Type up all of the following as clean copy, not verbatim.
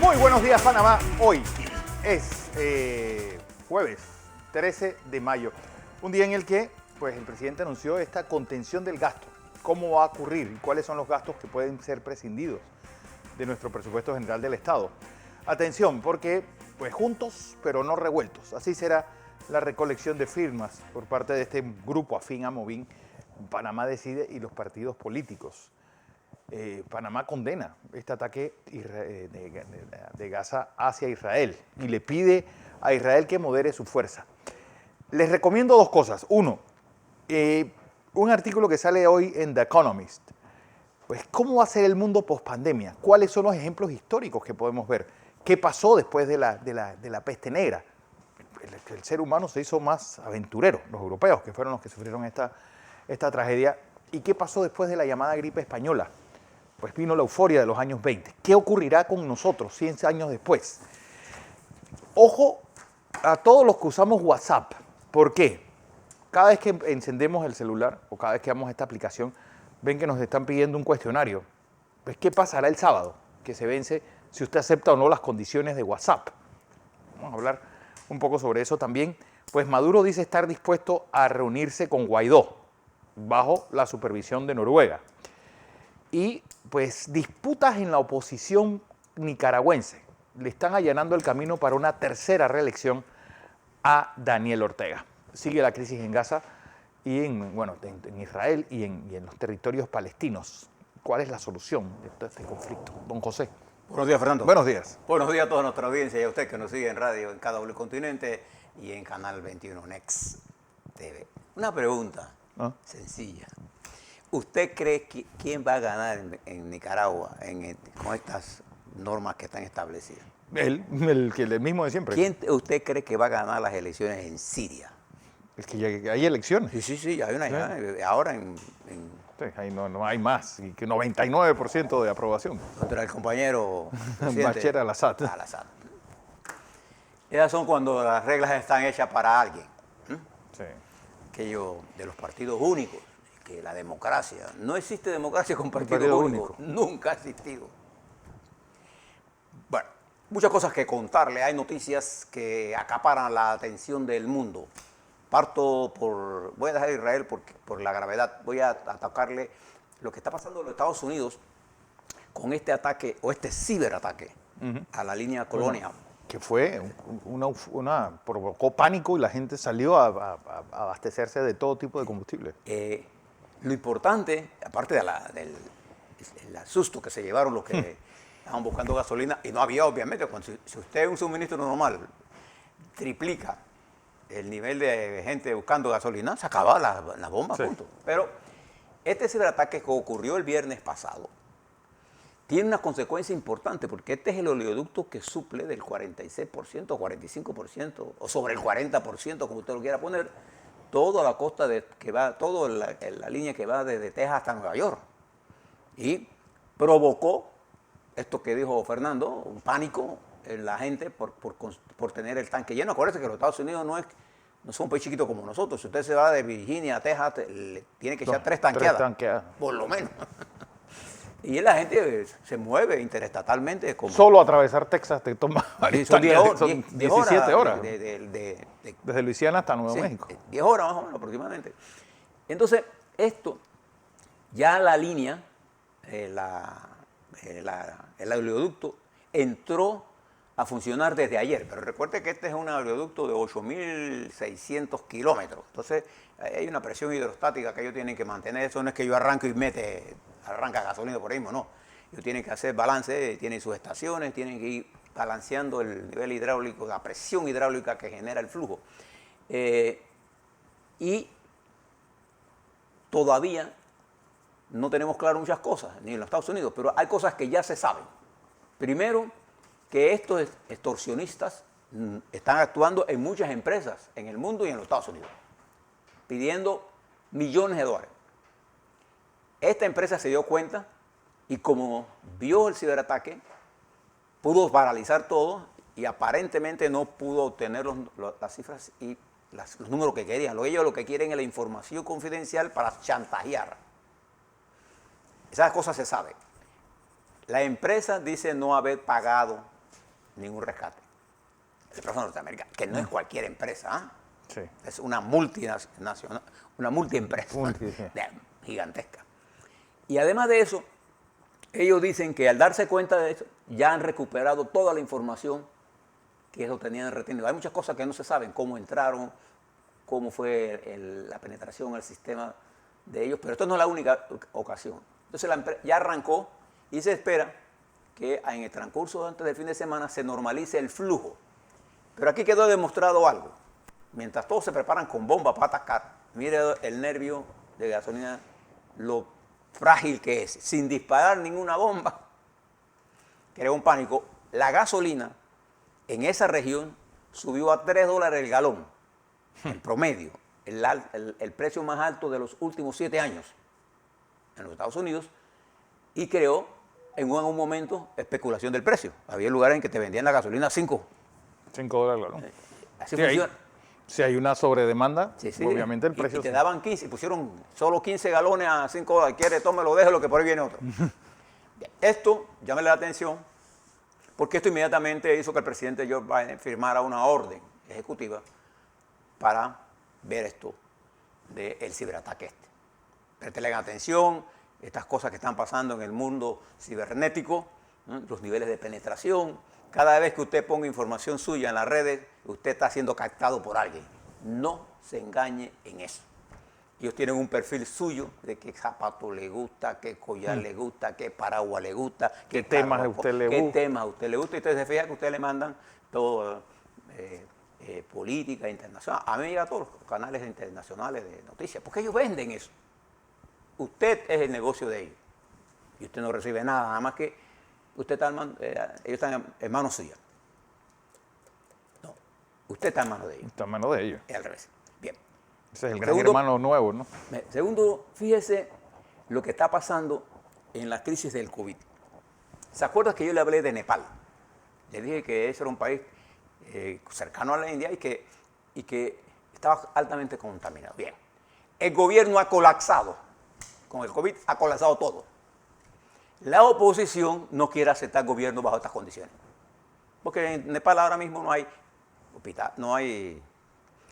Muy buenos días, Panamá. Hoy es jueves 13 de mayo, un día en el que pues, el presidente anunció esta contención del gasto. ¿Cómo va a ocurrir y cuáles son los gastos que pueden ser prescindidos de nuestro presupuesto general del Estado? Atención, porque pues juntos pero no revueltos. Así será la recolección de firmas por parte de este grupo afín a Movín, Panamá Decide y los partidos políticos. Panamá condena este ataque de Gaza hacia Israel y le pide a Israel que modere su fuerza. Les recomiendo dos cosas. Uno, un artículo que sale hoy en The Economist. Pues, ¿cómo va a ser el mundo post-pandemia? ¿Cuáles son los ejemplos históricos que podemos ver? ¿Qué pasó después de la peste negra? El ser humano se hizo más aventurero, los europeos, que fueron los que sufrieron esta tragedia. ¿Y qué pasó después de la llamada gripe española? Pues vino la euforia de los años 20. ¿Qué ocurrirá con nosotros 100 años después? Ojo a todos los que usamos WhatsApp. ¿Por qué? Cada vez que encendemos el celular o cada vez que damos esta aplicación, ven que nos están pidiendo un cuestionario. Pues, ¿qué pasará el sábado? Que se vence si usted acepta o no las condiciones de WhatsApp. Vamos a hablar un poco sobre eso también. Pues Maduro dice estar dispuesto a reunirse con Guaidó bajo la supervisión de Noruega. Y pues disputas en la oposición nicaragüense le están allanando el camino para una tercera reelección a Daniel Ortega. Sigue la crisis en Gaza y en Israel y en los territorios palestinos. ¿Cuál es la solución de todo este conflicto? Don José. Buenos días, Fernando. Buenos días. Buenos días a toda nuestra audiencia y a usted que nos sigue en radio en KW Continente y en Canal 21 Next TV. Una pregunta sencilla. ¿Usted cree que quién va a ganar en Nicaragua con estas normas que están establecidas? El mismo de siempre. ¿Quién usted cree que va a ganar las elecciones en Siria? Es que ya hay elecciones. Sí, hay una ahora Sí, ahí no hay más, y que 99% de aprobación. Contra el compañero Bashar al-Assad. Esas son cuando las reglas están hechas para alguien. Sí. Aquello de los partidos únicos, que la democracia, no existe democracia con partido único, nunca ha existido. Bueno, muchas cosas que contarle, hay noticias que acaparan la atención del mundo. Voy a dejar a Israel por la gravedad, voy a atacarle lo que está pasando en los Estados Unidos con este ataque o este ciberataque a la línea Colonia. Que fue provocó pánico y la gente salió a abastecerse de todo tipo de combustible. Lo importante, aparte del susto que se llevaron los que estaban buscando gasolina, y no había obviamente, si usted es un suministro normal, triplica el nivel de gente buscando gasolina, se acaba la bomba, punto. Pero este ciberataque que ocurrió el viernes pasado tiene una consecuencia importante porque este es el oleoducto que suple del 46%, 45% o sobre el 40%, como usted lo quiera poner, toda la costa toda la línea que va desde Texas hasta Nueva York. Y provocó esto que dijo Fernando, un pánico en la gente por tener el tanque lleno. Acuérdense que los Estados Unidos no son un país chiquito como nosotros. Si usted se va de Virginia a Texas, le tiene que echar tres tanqueadas. Por lo menos. Y la gente se mueve interestatalmente. Solo atravesar Texas te toma son 17 horas. Desde Luisiana hasta Nuevo México. 10 horas más o menos aproximadamente. Entonces, ya la línea, el oleoducto entró a funcionar desde ayer. Pero recuerde que este es un oleoducto de 8.600 kilómetros. Entonces, hay una presión hidrostática que ellos tienen que mantener. Eso no es que yo arranco y arranca gasolina por ahí mismo, no. Ellos tienen que hacer balance, tienen sus estaciones, tienen que ir balanceando el nivel hidráulico, la presión hidráulica que genera el flujo. Y todavía no tenemos claro muchas cosas, ni en los Estados Unidos, pero hay cosas que ya se saben. Primero, que estos extorsionistas están actuando en muchas empresas en el mundo y en los Estados Unidos, pidiendo millones de dólares. Esta empresa se dio cuenta y como vio el ciberataque, pudo paralizar todo y aparentemente no pudo obtener las cifras y los números que querían. Ellos lo que quieren es la información confidencial para chantajear. Esas cosas se saben. La empresa dice no haber pagado ningún rescate. La empresa norteamericana, que no es cualquier empresa, ¿ah? Sí. Es una multinacional, una multiempresa Sí. gigantesca. Y además de eso, ellos dicen que al darse cuenta de eso, ya han recuperado toda la información que ellos tenían retenido. Hay muchas cosas que no se saben, cómo entraron, cómo fue la penetración al sistema de ellos, pero esto no es la única ocasión. Entonces la empresa ya arrancó y se espera que en el transcurso antes del fin de semana se normalice el flujo. Pero aquí quedó demostrado algo. Mientras todos se preparan con bomba para atacar, mire el nervio de gasolina, lo frágil que es. Sin disparar ninguna bomba, creó un pánico. La gasolina en esa región subió a $3 el galón, en promedio, el precio más alto de los últimos 7 años en los Estados Unidos, y creó en un momento especulación del precio. Había lugares en que te vendían la gasolina a $5. $5 el galón. Así Sí, funciona. Si hay una sobredemanda, Sí, sí. obviamente el precio... Y te daban 15, pusieron solo 15 galones a $5. Quiere, tómelo, déjelo, que por ahí viene otro. Esto, llámele la atención, porque esto inmediatamente hizo que el presidente Joe Biden firmara una orden ejecutiva para ver esto del ciberataque este. Presten atención, estas cosas que están pasando en el mundo cibernético, ¿no? Los niveles de penetración. Cada vez que usted ponga información suya en las redes, usted está siendo captado por alguien. No se engañe en eso. Ellos tienen un perfil suyo de qué zapato le gusta, qué collar le gusta, qué paraguas le gusta, qué temas a usted le gusta. Qué temas a usted le gusta. Y usted se fija que usted le mandan todo, política internacional. A mí me llega a todos los canales internacionales de noticias, porque ellos venden eso. Usted es el negocio de ellos. Y usted no recibe nada más que usted está ellos están en manos suyas. No, usted está en manos de ellos. Está en manos de ellos. Es al revés. Bien. Ese es el gran hermano nuevo, ¿no? Segundo, fíjese lo que está pasando en la crisis del COVID. ¿Se acuerda que yo le hablé de Nepal? Le dije que ese era un país cercano a la India y que estaba altamente contaminado. Bien. El gobierno ha colapsado. Con el COVID ha colapsado todo. La oposición no quiere aceptar gobierno bajo estas condiciones. Porque en Nepal ahora mismo no hay hospital, no hay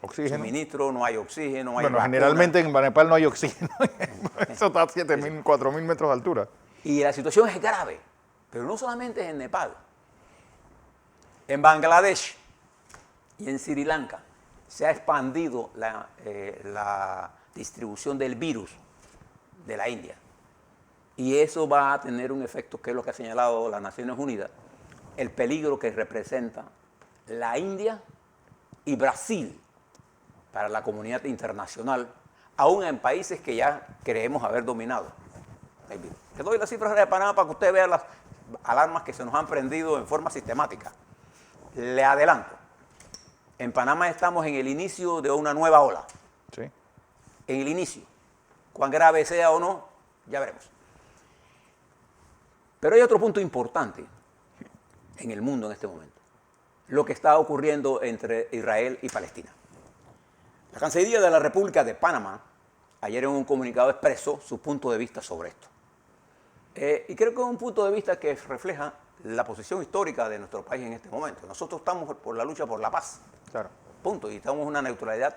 oxígeno, suministro, no hay oxígeno, no hay bueno, vacuna. generalmente en Nepal no hay oxígeno. Eso está a 7.000, 4.000 metros de altura. Y la situación es grave. Pero no solamente es en Nepal. En Bangladesh y en Sri Lanka se ha expandido la distribución del virus de la India. Y eso va a tener un efecto, que es lo que ha señalado las Naciones Unidas, el peligro que representa la India y Brasil para la comunidad internacional, aún en países que ya creemos haber dominado el virus. Le doy las cifras de Panamá para que usted vea las alarmas que se nos han prendido en forma sistemática. Le adelanto, en Panamá estamos en el inicio de una nueva ola. Sí. En el inicio. Cuán grave sea o no, ya veremos. Pero hay otro punto importante en el mundo en este momento. Lo que está ocurriendo entre Israel y Palestina. La Cancillería de la República de Panamá ayer en un comunicado expresó su punto de vista sobre esto. Y creo que es un punto de vista que refleja la posición histórica de nuestro país en este momento. Nosotros estamos por la lucha por la paz. Claro. Punto. Y estamos en una neutralidad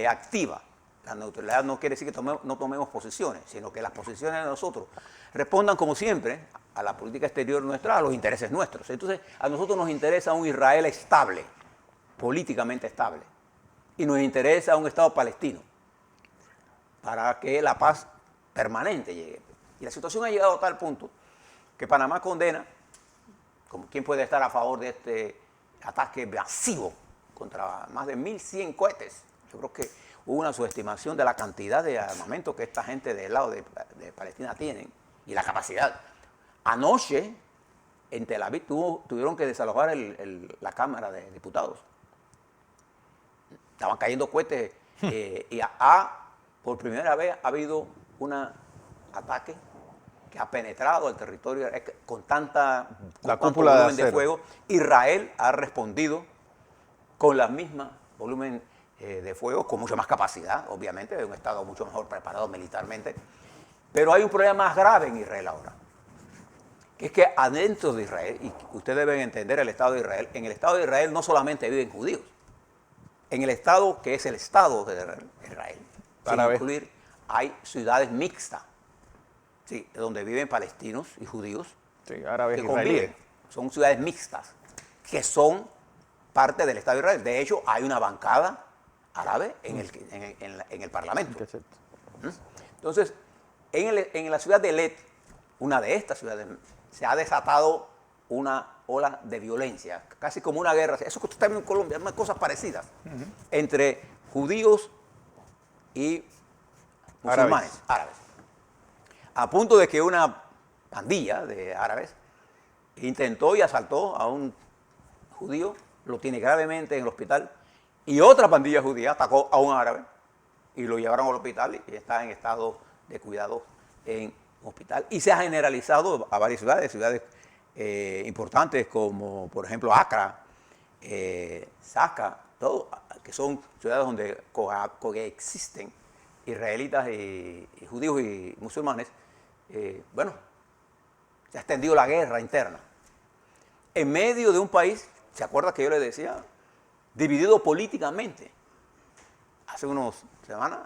activa. La neutralidad no quiere decir que no tomemos posiciones, sino que las posiciones de nosotros respondan, como siempre, a la política exterior nuestra, a los intereses nuestros. Entonces, a nosotros nos interesa un Israel estable, políticamente estable. Y nos interesa un Estado palestino, para que la paz permanente llegue. Y la situación ha llegado a tal punto que Panamá condena, como quién puede estar a favor de este ataque masivo contra más de 1.100 cohetes. Yo creo que hubo una subestimación de la cantidad de armamento que esta gente del lado de Palestina tienen y la capacidad. Anoche, en Tel Aviv, tuvieron que desalojar la Cámara de Diputados. Estaban cayendo cohetes y por primera vez ha habido un ataque que ha penetrado el territorio con tanto volumen de fuego. Israel ha respondido con la misma volumen de fuego, con mucha más capacidad, obviamente, de un Estado mucho mejor preparado militarmente. Pero hay un problema más grave en Israel ahora, que es que adentro de Israel, y ustedes deben entender el Estado de Israel, en el Estado de Israel no solamente viven judíos, en el Estado que es el Estado de Israel, sin incluir, hay ciudades mixtas, sí, donde viven palestinos y judíos, sí, árabes que israelíes. conviven. Son ciudades mixtas, que son parte del Estado de Israel. De hecho, hay una bancada árabe en el Parlamento. Entonces, en la ciudad de Eilat, una de estas ciudades, se ha desatado una ola de violencia, casi como una guerra. Eso que usted está viendo en Colombia, unas cosas parecidas, entre judíos y musulmanes, árabes. A punto de que una pandilla de árabes intentó y asaltó a un judío, lo tiene gravemente en el hospital, y otra pandilla judía atacó a un árabe y lo llevaron al hospital y está en estado de cuidado en hospital. Y se ha generalizado a varias ciudades importantes como por ejemplo Accra, Saqa, todo, que son ciudades donde coexisten israelitas y judíos y musulmanes. Bueno, se ha extendido la guerra interna. En medio de un país, ¿se acuerda que yo le decía? Dividido políticamente. Hace unas semanas,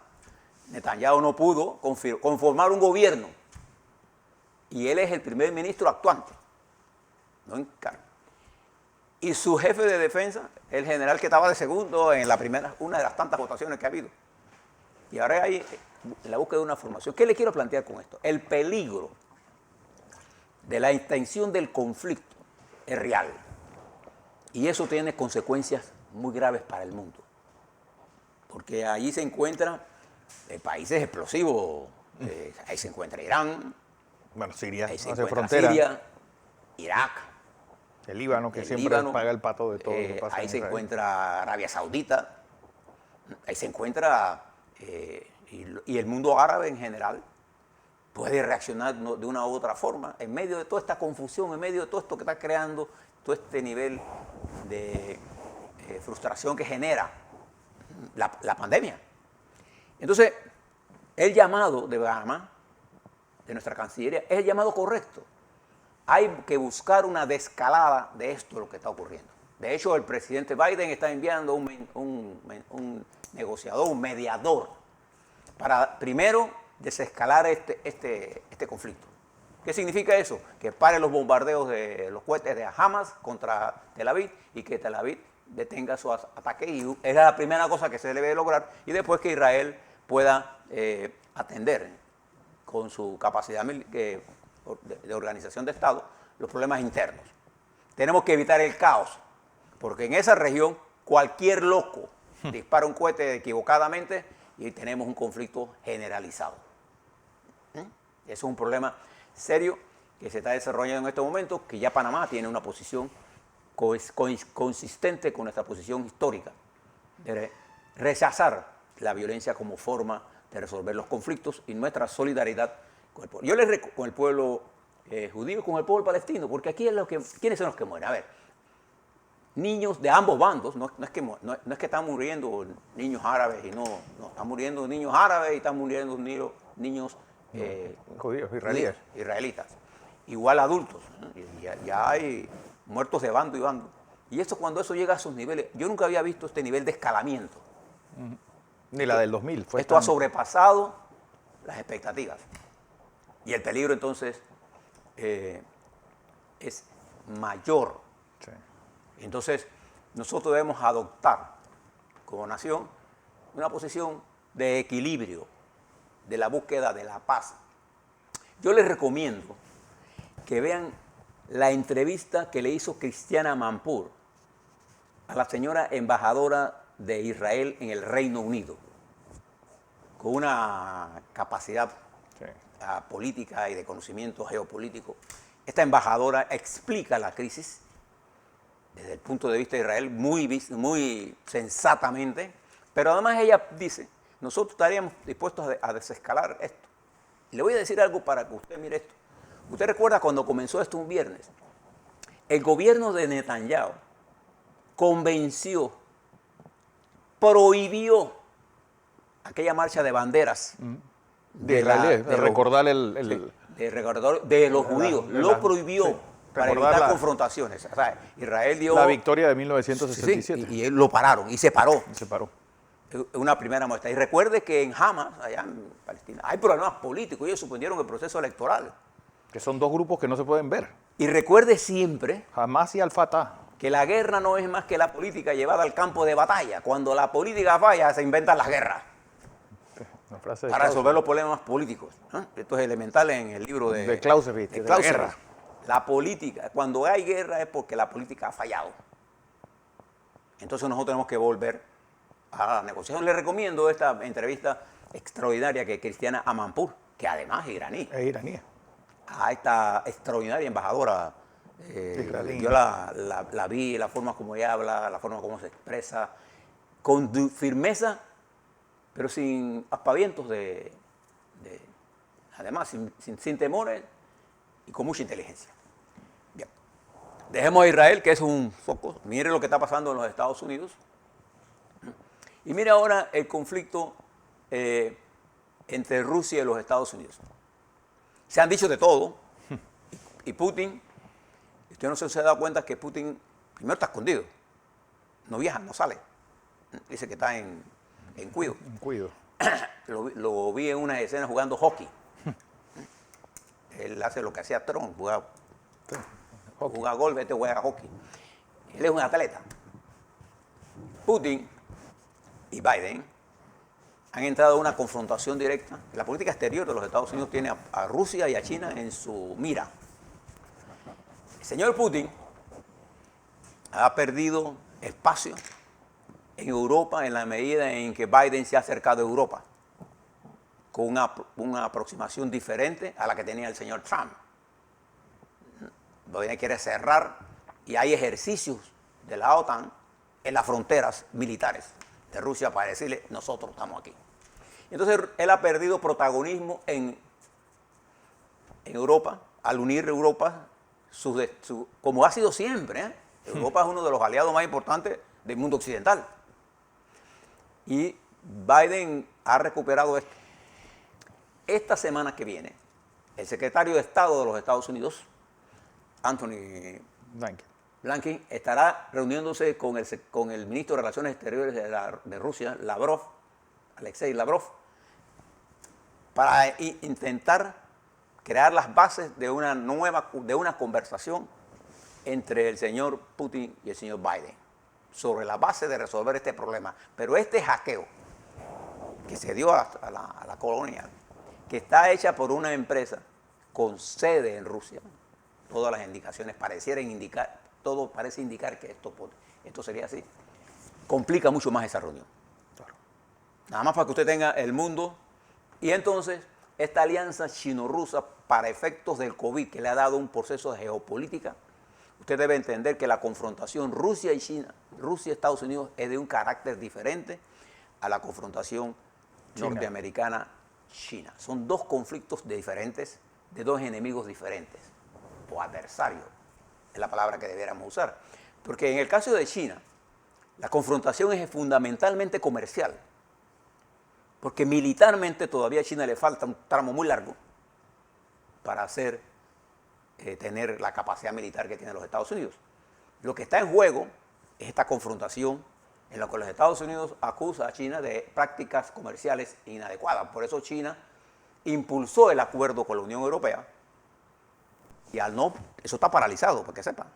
Netanyahu no pudo conformar un gobierno. Y él es el primer ministro actuante. No encarga. Y su jefe de defensa, el general que estaba de segundo en la primera, una de las tantas votaciones que ha habido. Y ahora hay la búsqueda de una formación. ¿Qué le quiero plantear con esto? El peligro de la extensión del conflicto es real. Y eso tiene consecuencias muy graves para el mundo. Porque allí se encuentran países explosivos. Ahí se encuentra Irán. Bueno, Siria, ahí se hace encuentra frontera. Siria, Irak. El Líbano, que siempre paga el pato de todo lo que pasa Ahí en se Israel. encuentra Arabia Saudita. Ahí se encuentra... y el mundo árabe en general puede reaccionar de una u otra forma en medio de toda esta confusión, en medio de todo esto que está creando, todo este nivel de frustración que genera la pandemia. Entonces, el llamado de Panamá, de nuestra Cancillería, es el llamado correcto. Hay que buscar una desescalada de esto, lo que está ocurriendo. De hecho, el presidente Biden está enviando un negociador, un mediador, para primero desescalar este conflicto. ¿Qué significa eso? Que pare los bombardeos de los cohetes de Hamas contra Tel Aviv y que Tel Aviv detenga su ataque. Y es la primera cosa que se debe lograr. Y después que Israel pueda atender con su capacidad de organización de Estado los problemas internos. Tenemos que evitar el caos, porque en esa región cualquier loco dispara un cohete equivocadamente y tenemos un conflicto generalizado. Eso es un problema serio que se está desarrollando en este momento, que ya Panamá tiene una posición consistente con nuestra posición histórica de rechazar la violencia como forma de resolver los conflictos y nuestra solidaridad con el pueblo. Con el pueblo judío y con el pueblo palestino, porque aquí ¿quiénes son los que mueren? A ver, niños de ambos bandos, no es que están muriendo niños árabes y no, están muriendo niños árabes y están muriendo niños judíos, israelitas. Igual adultos, ya hay muertos de bando y bando. Y eso, cuando eso llega a esos niveles, yo nunca había visto este nivel de escalamiento. Ni la del 2000. Esto ha sobrepasado las expectativas. Y el peligro entonces es mayor. Sí. Entonces, nosotros debemos adoptar como nación una posición de equilibrio, de la búsqueda de la paz. Yo les recomiendo que vean la entrevista que le hizo Christiane Amanpour a la señora embajadora de Israel en el Reino Unido, con una capacidad política y de conocimiento geopolítico. Esta embajadora explica la crisis desde el punto de vista de Israel muy sensatamente, pero además ella dice, nosotros estaríamos dispuestos a desescalar esto. Y le voy a decir algo para que usted mire esto. Usted recuerda cuando comenzó esto un viernes, el gobierno de Netanyahu convenció, prohibió aquella marcha de banderas de Israel, de recordar de recordatorio de los judíos. Lo prohibió sí, para recordar evitar la- confrontaciones. O sea, Israel dio... La victoria de Sí, 1967. y lo pararon y se paró. Se paró. Una primera muestra. Y recuerde que en Hamas, allá en Palestina, hay problemas políticos. Ellos suspendieron el proceso electoral. Que son dos grupos que no se pueden ver. Y recuerde siempre Hamas y Al-Fatah. que la guerra no es más que la política llevada al campo de batalla. Cuando la política falla, se inventan las guerras Una frase de para Clausewitz. resolver los problemas políticos. Esto es elemental en el libro De Clausewitz, de de la Clausewitz. guerra. La política, cuando hay guerra es porque la política ha fallado. Entonces nosotros tenemos que volver a la negociación. Les recomiendo esta entrevista extraordinaria que Cristiana Amanpour, que además es iraní, Es iraní. a esta extraordinaria embajadora. Israelí. Yo la vi, la forma como ella habla, la forma como se expresa, con firmeza, pero sin aspavientos además, sin temores y con mucha inteligencia. Bien. Dejemos a Israel, que es un foco. Mire lo que está pasando en los Estados Unidos. Y mire ahora el conflicto entre Rusia y los Estados Unidos. Se han dicho de todo. Y Putin, usted no se ha dado cuenta que Putin primero está escondido. No viaja, no sale. Dice que está en cuido. Cuido. Lo vi en unas escenas jugando hockey. Él hace lo que hacía Trump, jugaba golf, este juega hockey. Él es un atleta. Putin y Biden han entrado en una confrontación directa. La política exterior de los Estados Unidos tiene a Rusia y a China en su mira. El señor Putin ha perdido espacio en Europa en la medida en que Biden se ha acercado a Europa con una aproximación diferente a la que tenía el señor Trump. Biden quiere cerrar y hay ejercicios de la OTAN en las fronteras militares de Rusia para decirle, nosotros estamos aquí. Entonces él ha perdido protagonismo en Europa, al unir Europa, como ha sido siempre. Europa es uno de los aliados más importantes del mundo occidental. Y Biden ha recuperado esto. Esta semana que viene, el secretario de Estado de los Estados Unidos, Anthony Blinken, estará reuniéndose con el ministro de Relaciones Exteriores de Rusia, Alexei Lavrov, para intentar crear las bases de una conversación entre el señor Putin y el señor Biden sobre la base de resolver este problema. Pero este hackeo que se dio a la colonia, que está hecha por una empresa con sede en Rusia, todas las indicaciones todo parece indicar que esto sería así, complica mucho más esa reunión. Claro. Nada más para que usted tenga el mundo. Y entonces, esta alianza chino-rusa para efectos del COVID, que le ha dado un proceso de geopolítica, usted debe entender que la confrontación Rusia y China, Rusia y Estados Unidos, es de un carácter diferente a la confrontación norteamericana-China. Son dos conflictos diferentes, de dos enemigos diferentes, o adversarios, es la palabra que debiéramos usar. Porque en el caso de China, la confrontación es fundamentalmente comercial, porque militarmente todavía a China le falta un tramo muy largo para tener la capacidad militar que tienen los Estados Unidos. Lo que está en juego es esta confrontación en la que los Estados Unidos acusa a China de prácticas comerciales inadecuadas. Por eso China impulsó el acuerdo con la Unión Europea y eso está paralizado, para que sepan.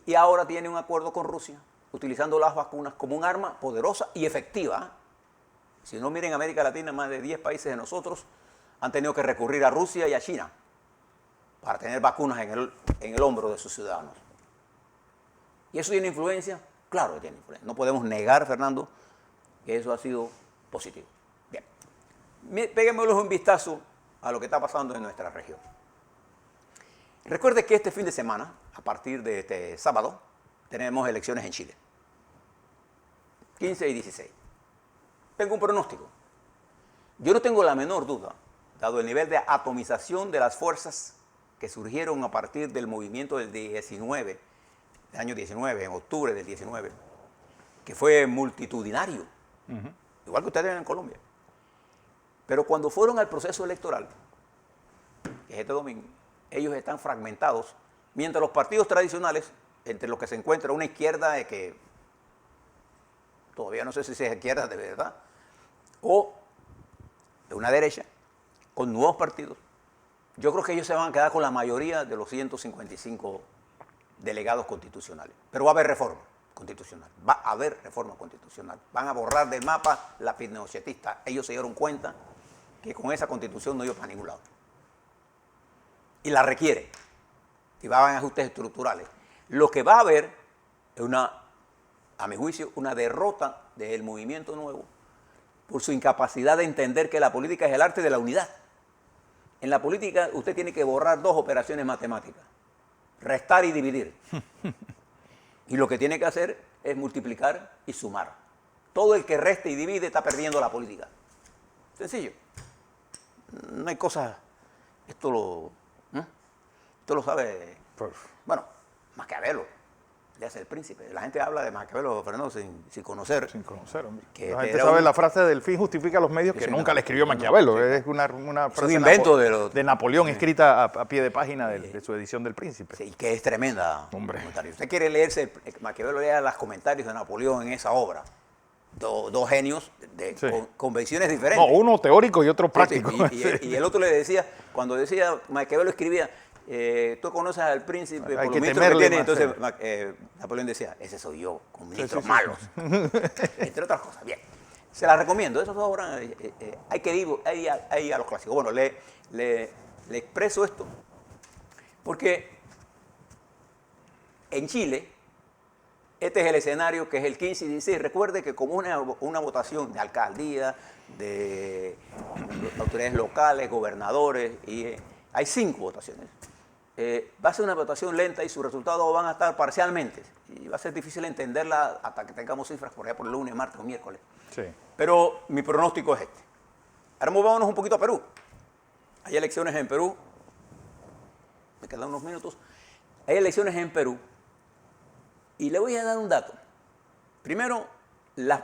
Y ahora tiene un acuerdo con Rusia, utilizando las vacunas como un arma poderosa y efectiva. Si no, miren América Latina, más de 10 países de nosotros han tenido que recurrir a Rusia y a China para tener vacunas en el hombro de sus ciudadanos. ¿Y eso tiene influencia? Claro que tiene influencia. No podemos negar, Fernando, que eso ha sido positivo. Bien, peguémosle un vistazo a lo que está pasando en nuestra región. Recuerde que este fin de semana, a partir de este sábado, tenemos elecciones en Chile. 15 y 16. Tengo un pronóstico. Yo no tengo la menor duda, dado el nivel de atomización de las fuerzas que surgieron a partir del movimiento del año 19, en octubre del 19, que fue multitudinario, igual que ustedes en Colombia. Pero cuando fueron al proceso electoral, que es este domingo, ellos están fragmentados, mientras los partidos tradicionales, entre los que se encuentra una izquierda de que todavía no sé si es izquierda de verdad, o de una derecha, con nuevos partidos, yo creo que ellos se van a quedar con la mayoría de los 155 delegados constitucionales. Pero va a haber reforma constitucional, va a haber reforma constitucional. Van a borrar del mapa la pinochetista. Ellos se dieron cuenta que con esa constitución no iba para ningún lado. Y la requiere. Y va a haber ajustes estructurales. Lo que va a haber es a mi juicio, una derrota del movimiento nuevo por su incapacidad de entender que la política es el arte de la unidad. En la política usted tiene que borrar dos operaciones matemáticas, restar y dividir. Y lo que tiene que hacer es multiplicar y sumar. Todo el que resta y divide está perdiendo la política. Sencillo. No hay cosas, esto lo sabe, bueno, Maquiavelo, le hace el príncipe. La gente habla de Maquiavelo, Fernando, sin conocer. Sin conocer, hombre. Que La gente sabe la frase del fin justifica los medios, que nunca la escribió Maquiavelo. No, sí. Es una frase un invento de Napoleón, escrita a pie de página de su edición del Príncipe. Sí, que es tremenda. Hombre. Comentario. Usted quiere leerse, Maquiavelo lea los comentarios de Napoleón en esa obra. Dos genios con visiones diferentes. No, uno teórico y otro práctico. Y el otro le decía, cuando decía, Maquiavelo escribía, tú conoces al príncipe por los ministros que tiene, entonces Napoleón decía, ese soy yo, con ministros malos. Entre otras cosas. Bien, se la recomiendo, esas dos obras hay que ir ahí a los clásicos. Bueno, le expreso esto, porque en Chile, este es el escenario que es el 15 y 16. Recuerde que como una votación de alcaldía, de autoridades locales, gobernadores, y hay 5 votaciones. Va a ser una votación lenta y sus resultados van a estar parcialmente. Y va a ser difícil entenderla hasta que tengamos cifras por allá por el lunes, martes o miércoles. Sí. Pero mi pronóstico es este. Ahora movámonos un poquito a Perú. Hay elecciones en Perú. Me quedan unos minutos. Hay elecciones en Perú. Y le voy a dar un dato. Primero, las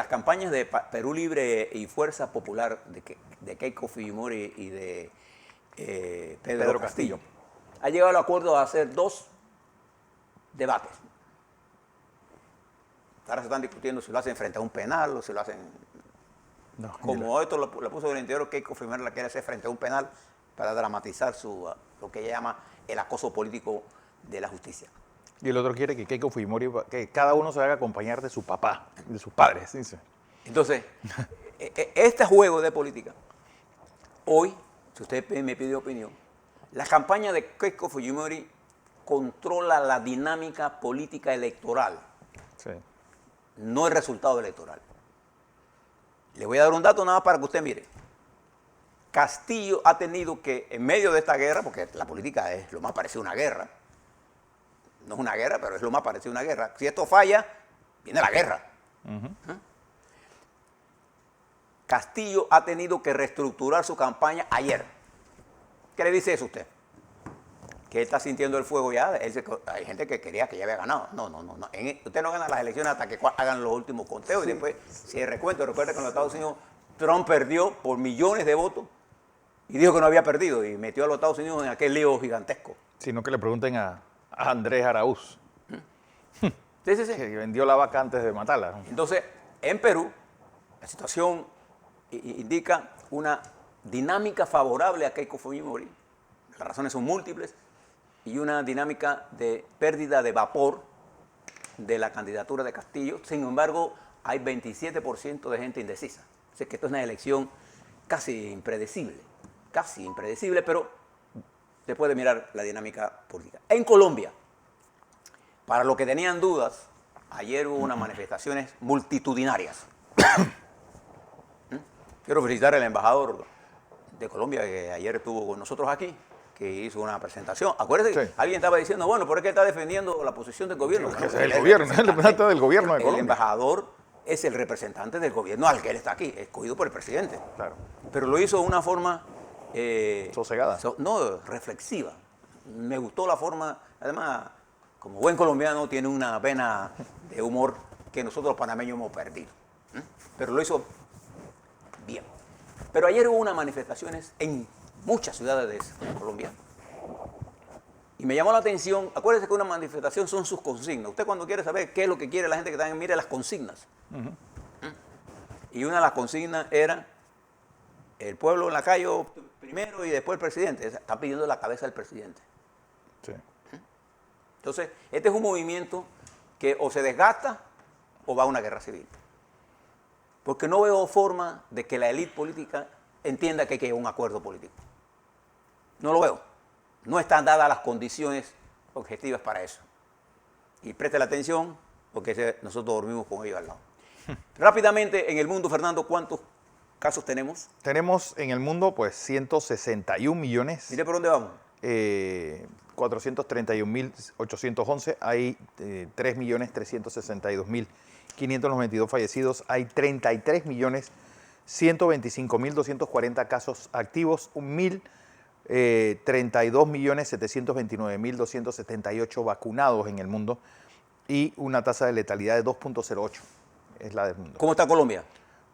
campañas de Perú Libre y Fuerza Popular de Keiko Fujimori y de Pedro Castillo ha llegado al acuerdo de hacer 2 debates. Ahora se están discutiendo si lo hacen frente a un penal o si lo hacen... No, como esto lo puso el interior, Keiko Fujimori la quiere hacer frente a un penal para dramatizar lo que ella llama el acoso político de la justicia. Y el otro quiere que Keiko Fujimori, que cada uno se haga acompañar de su papá, de sus padres. ¿Sí? Entonces, este juego de política, hoy, si usted me pide opinión, la campaña de Keiko Fujimori controla la dinámica política electoral, Sí. no el resultado electoral. Le voy a dar un dato nada más para que usted mire. Castillo ha tenido que, en medio de esta guerra, porque la política es lo más parecido a una guerra, no es una guerra, pero es lo más parecido a una guerra. Si esto falla, viene la guerra. Castillo ha tenido que reestructurar su campaña ayer. ¿Qué le dice eso a usted? Que él está sintiendo el fuego ya. Hay gente que quería que ya había ganado. No. Usted no gana las elecciones hasta que hagan los últimos conteos. Sí. Y después, si el recuento, recuerda que en los Estados Unidos Trump perdió por millones de votos y dijo que no había perdido y metió a los Estados Unidos en aquel lío gigantesco. Sino que le pregunten a Andrés Araúz, Sí. que vendió la vaca antes de matarla. Entonces, en Perú, la situación indica una dinámica favorable a Keiko Fujimori. Las razones son múltiples y una dinámica de pérdida de vapor de la candidatura de Castillo. Sin embargo, hay 27% de gente indecisa. O sea que esto es una elección casi impredecible, pero se puede mirar la dinámica política. En Colombia, para los que tenían dudas, ayer hubo unas manifestaciones multitudinarias. Quiero felicitar al embajador de Colombia que ayer estuvo con nosotros aquí, que hizo una presentación. Acuérdense, Sí. Alguien estaba diciendo, bueno, ¿por qué está defendiendo la posición del gobierno? Es el gobierno, es el representante del gobierno de Colombia. El embajador es el representante del gobierno al que él está aquí, escogido por el presidente. Claro. Pero lo hizo de una forma... Sosegada. No, reflexiva. Me gustó la forma, además, como buen colombiano, tiene una vena de humor que nosotros los panameños hemos perdido. Pero lo hizo bien. Pero ayer hubo unas manifestaciones en muchas ciudades de Colombia. Y me llamó la atención, acuérdese que una manifestación son sus consignas. Usted cuando quiere saber qué es lo que quiere la gente que está mire las consignas. Y una de las consignas era el pueblo en la calle primero y después el presidente. Está pidiendo la cabeza del presidente. Sí. Entonces, este es un movimiento que o se desgasta o va a una guerra civil. Porque no veo forma de que la élite política entienda que hay que llegar a un acuerdo político. No lo veo. No están dadas las condiciones objetivas para eso. Y preste la atención, porque nosotros dormimos con ellos al lado. Rápidamente, en el mundo, Fernando, ¿cuántos casos tenemos? Tenemos en el mundo, pues, 161 millones. Mire por dónde vamos. 431.811. Hay 3.362.592 fallecidos. Hay 33.125.240 casos activos. 32.729.278 vacunados en el mundo y una tasa de letalidad de 2.08 es la del mundo. ¿Cómo está Colombia?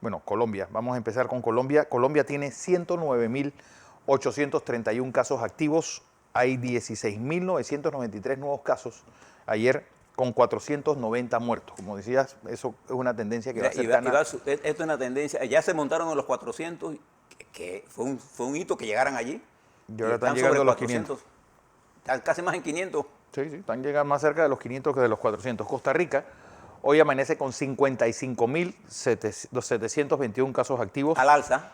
Bueno, Colombia, vamos a empezar con Colombia. Colombia tiene 109.831 casos activos, hay 16.993 nuevos casos ayer con 490 muertos. Como decías, eso es una tendencia que va a ser esto es una tendencia, ya se montaron en los 400, que fue un hito que llegaran allí. Y ahora están llegando a los 500. Están casi más en 500. Sí, están llegando más cerca de los 500 que de los 400. Costa Rica hoy amanece con 55.721 casos activos. Al alza.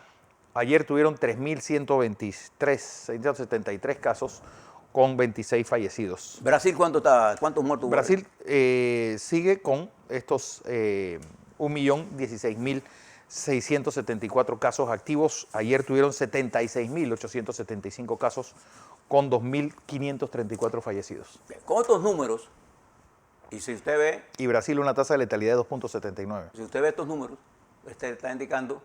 Ayer tuvieron 3.173 casos con 26 fallecidos. ¿Brasil cuántos muertos? Brasil sigue con estos 1.016.674 casos activos. Ayer tuvieron 76.875 casos con 2.534 fallecidos. Con estos números, y si usted ve... Y Brasil una tasa de letalidad de 2.79. Si usted ve estos números, usted está indicando,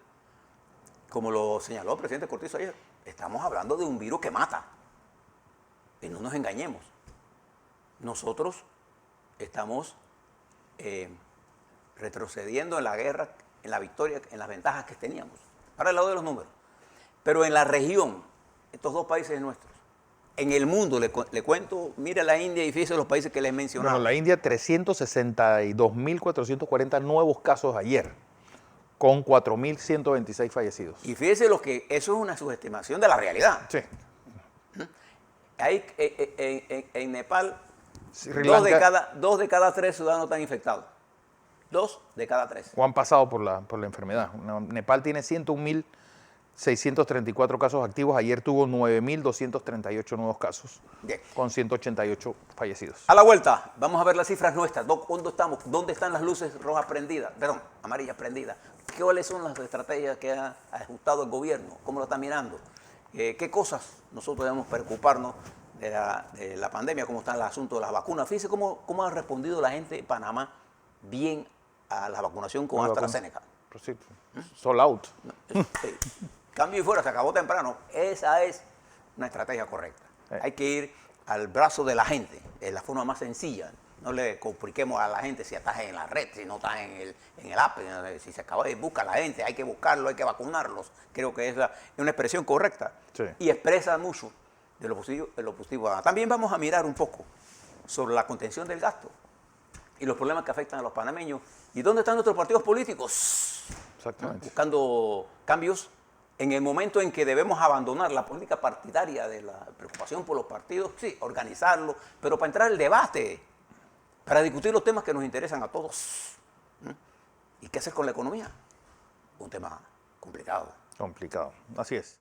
como lo señaló el presidente Cortizo ayer, estamos hablando de un virus que mata. Y no nos engañemos. Nosotros estamos retrocediendo en la guerra, en la victoria, en las ventajas que teníamos. Ahora el lado de los números. Pero en la región, estos dos países nuestros, en el mundo, le cuento, mire la India y fíjese los países que les mencionaba. Bueno, la India 362.440 nuevos casos ayer, con 4.126 fallecidos. Y fíjese eso es una subestimación de la realidad. Sí. Hay en Nepal, Sri Lanka, 2 de cada 3 ciudadanos están infectados. 2 de cada 3. O han pasado por la enfermedad. Nepal tiene 101.634 casos activos. Ayer tuvo 9.238 nuevos casos, Bien. con 188 fallecidos. A la vuelta, vamos a ver las cifras nuestras. ¿Dónde estamos? ¿Dónde están las luces rojas prendidas? Perdón, amarillas prendidas. ¿Cuáles son las estrategias que ha ajustado el gobierno? ¿Cómo lo está mirando? ¿Qué cosas nosotros debemos preocuparnos de la pandemia? ¿Cómo está el asunto de las vacunas? Fíjese cómo ha respondido la gente de Panamá bien a la vacunación con AstraZeneca. Sí, sold out. Sí. Cambio y fuera, se acabó temprano. Esa es una estrategia correcta. Hay que ir al brazo de la gente, de la forma más sencilla. No le compliquemos a la gente si estás en la red, si no estás en el app, si se acaba de buscar a la gente, hay que buscarlo, hay que vacunarlos. Creo que es una expresión correcta. Sí. Y expresa mucho de lo positivo. También vamos a mirar un poco sobre la contención del gasto y los problemas que afectan a los panameños. ¿Y dónde están nuestros partidos políticos? Exactamente. Buscando cambios en el momento en que debemos abandonar la política partidaria de la preocupación por los partidos, sí, organizarlo, pero para entrar al debate, para discutir los temas que nos interesan a todos. ¿Y qué hacer con la economía? Un tema complicado. Complicado. Así es.